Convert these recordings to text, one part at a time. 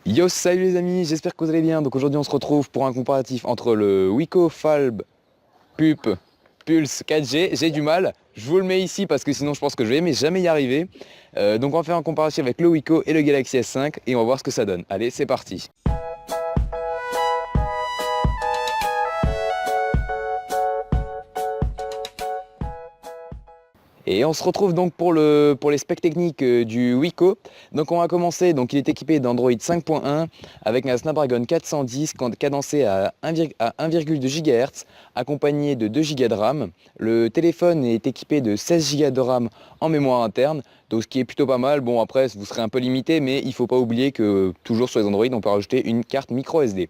Yo, salut les amis, j'espère que vous allez bien. Donc aujourd'hui on se retrouve pour un comparatif entre le Wiko Falb Pup Pulse 4G. J'ai du mal, je vous le mets ici parce que sinon je pense que je vais mais jamais y arriver. Donc on va faire un comparatif avec le Wiko et le Galaxy S5 et on va voir ce que ça donne. Allez, c'est parti. Et on se retrouve donc pour les specs techniques du Wiko. Donc on va commencer, donc il est équipé d'Android 5.1 avec un Snapdragon 410 cadencé à 1,2 GHz accompagné de 2 Go de RAM. Le téléphone est équipé de 16 Go de RAM en mémoire interne, donc ce qui est plutôt pas mal. Bon après vous serez un peu limité mais il ne faut pas oublier que toujours sur les Android on peut rajouter une carte micro SD.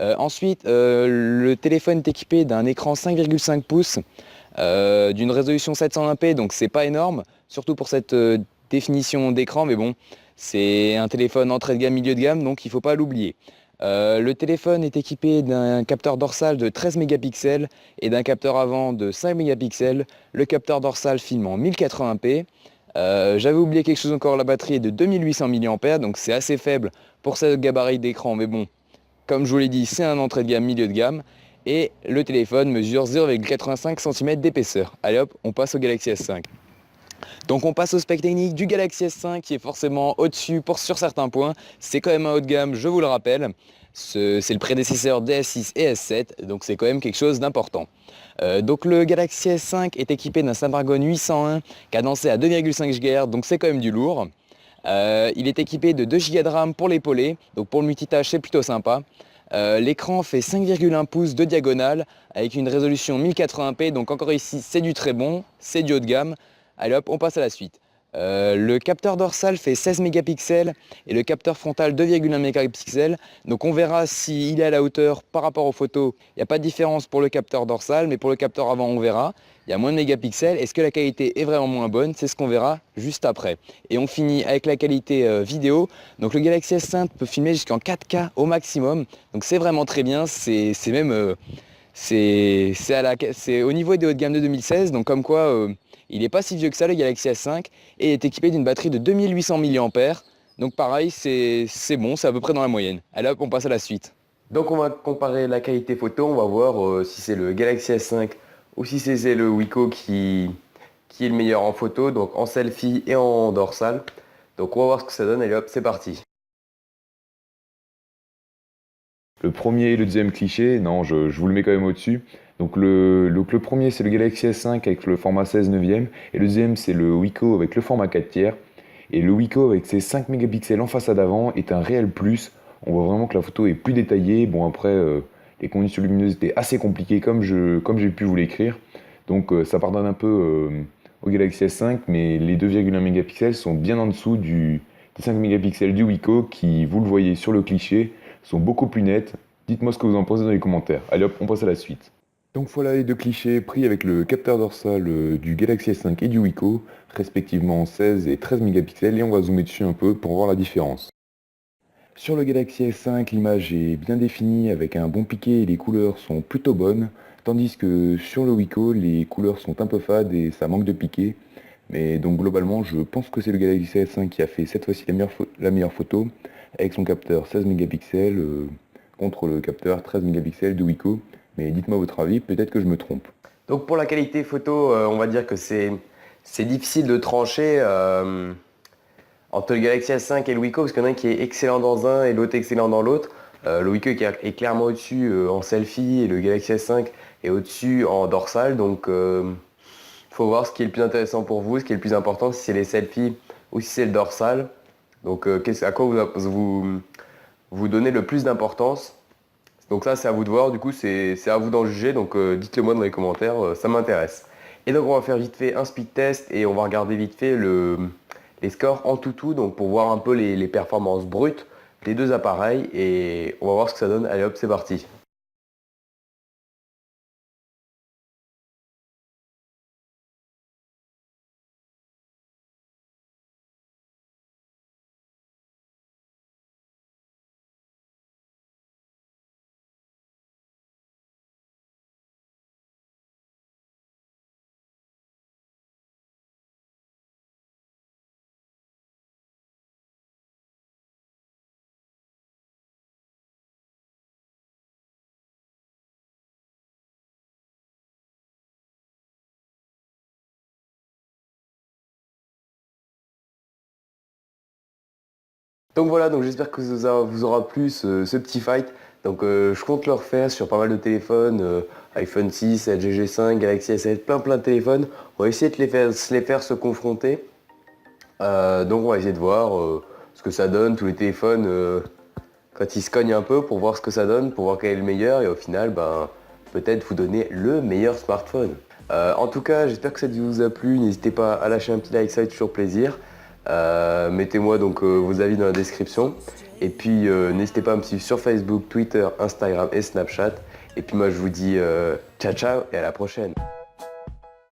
Ensuite, le téléphone est équipé d'un écran 5,5 pouces d'une résolution 720p, donc c'est pas énorme, surtout pour cette définition d'écran, mais bon, c'est un téléphone entrée de gamme, milieu de gamme, donc il ne faut pas l'oublier. Le téléphone est équipé d'un capteur dorsal de 13 mégapixels et d'un capteur avant de 5 mégapixels. Le capteur dorsal filme en 1080p. J'avais oublié quelque chose encore, la batterie est de 2800 mAh, donc c'est assez faible pour ce gabarit d'écran, mais bon, comme je vous l'ai dit, c'est un entrée de gamme, milieu de gamme. Et le téléphone mesure 0,85 cm d'épaisseur. Allez hop, on passe au Galaxy S5. Donc on passe au spec technique du Galaxy S5 qui est forcément au-dessus sur certains points. C'est quand même un haut de gamme, je vous le rappelle. C'est le prédécesseur des S6 et S7, donc c'est quand même quelque chose d'important. Donc le Galaxy S5 est équipé d'un Snapdragon 801 cadencé à 2,5 GHz, donc c'est quand même du lourd. Il est équipé de 2 Go de RAM pour l'épauler, donc pour le multitâche c'est plutôt sympa. L'écran fait 5,1 pouces de diagonale avec une résolution 1080p, donc encore ici c'est du très bon, c'est du haut de gamme. Allez hop, on passe à la suite. Le capteur dorsal fait 16 mégapixels et le capteur frontal 2,1 mégapixels. Donc on verra s'il est à la hauteur par rapport aux photos. Il n'y a pas de différence pour le capteur dorsal, mais pour le capteur avant on verra. Il y a moins de mégapixels. Est-ce que la qualité est vraiment moins bonne? C'est ce qu'on verra juste après. Et on finit avec la qualité vidéo. Donc le Galaxy S5 peut filmer jusqu'en 4K au maximum. Donc c'est vraiment très bien. C'est même c'est au niveau des hauts de gamme de 2016. Donc comme quoi il n'est pas si vieux que ça le Galaxy S5 et est équipé d'une batterie de 2800 mAh. Donc pareil, c'est bon, c'est à peu près dans la moyenne. Allez hop, on passe à la suite. Donc on va comparer la qualité photo, on va voir si c'est le Galaxy S5 ou si c'est le Wiko qui est le meilleur en photo, donc en selfie et en dorsal. Donc on va voir ce que ça donne, allez hop, c'est parti. Le premier et le deuxième cliché, non, je vous le mets quand même au-dessus. Donc le premier, c'est le Galaxy S5 avec le format 16 neuvième. Et le deuxième, c'est le Wiko avec le format 4 tiers. Et le Wiko avec ses 5 mégapixels en façade avant est un réel plus. On voit vraiment que la photo est plus détaillée. Bon, après, les conditions lumineuses étaient assez compliquées comme j'ai pu vous l'écrire. Donc ça pardonne un peu au Galaxy S5, mais les 2,1 mégapixels sont bien en dessous des 5 mégapixels du Wiko qui, vous le voyez sur le cliché, sont beaucoup plus nettes. Dites-moi ce que vous en pensez dans les commentaires. Allez hop, on passe à la suite. Donc voilà les deux clichés pris avec le capteur dorsal du Galaxy S5 et du Wiko, respectivement 16 et 13 mégapixels, et on va zoomer dessus un peu pour voir la différence. Sur le Galaxy S5, l'image est bien définie avec un bon piqué et les couleurs sont plutôt bonnes, tandis que sur le Wiko, les couleurs sont un peu fades et ça manque de piqué. Mais donc globalement, je pense que c'est le Galaxy S5 qui a fait cette fois-ci la meilleure photo, avec son capteur 16 mégapixels contre le capteur 13 mégapixels de Wiko. Mais dites-moi votre avis, peut-être que je me trompe. Donc pour la qualité photo, on va dire que c'est difficile de trancher entre le Galaxy S5 et le Wiko, parce qu'il y en a un qui est excellent dans un et l'autre excellent dans l'autre. Le Wiko est clairement au-dessus en selfie et le Galaxy S5 est au-dessus en dorsal. Donc il faut voir ce qui est le plus intéressant pour vous, ce qui est le plus important, si c'est les selfies ou si c'est le dorsal. Donc à quoi vous donnez le plus d'importance. Donc ça c'est à vous de voir, du coup c'est à vous d'en juger, donc dites-le moi dans les commentaires, ça m'intéresse. Et donc on va faire vite fait un speed test et on va regarder vite fait les scores en tout, donc pour voir un peu les performances brutes des deux appareils et on va voir ce que ça donne. Allez hop, c'est parti. Donc voilà, donc j'espère que ça vous aura plu ce petit fight. Donc je compte le refaire sur pas mal de téléphones, iPhone 6, LG G5, Galaxy S7, plein de téléphones. On va essayer de se les faire se confronter. Donc on va essayer de voir ce que ça donne, tous les téléphones, quand ils se cognent un peu pour voir ce que ça donne, pour voir quel est le meilleur et au final, ben, peut-être vous donner le meilleur smartphone. En tout cas, j'espère que ça vous a plu. N'hésitez pas à lâcher un petit like, ça fait toujours plaisir. Mettez-moi donc vos avis dans la description. Et puis n'hésitez pas à me suivre sur Facebook, Twitter, Instagram et Snapchat. Et puis moi je vous dis ciao ciao et à la prochaine.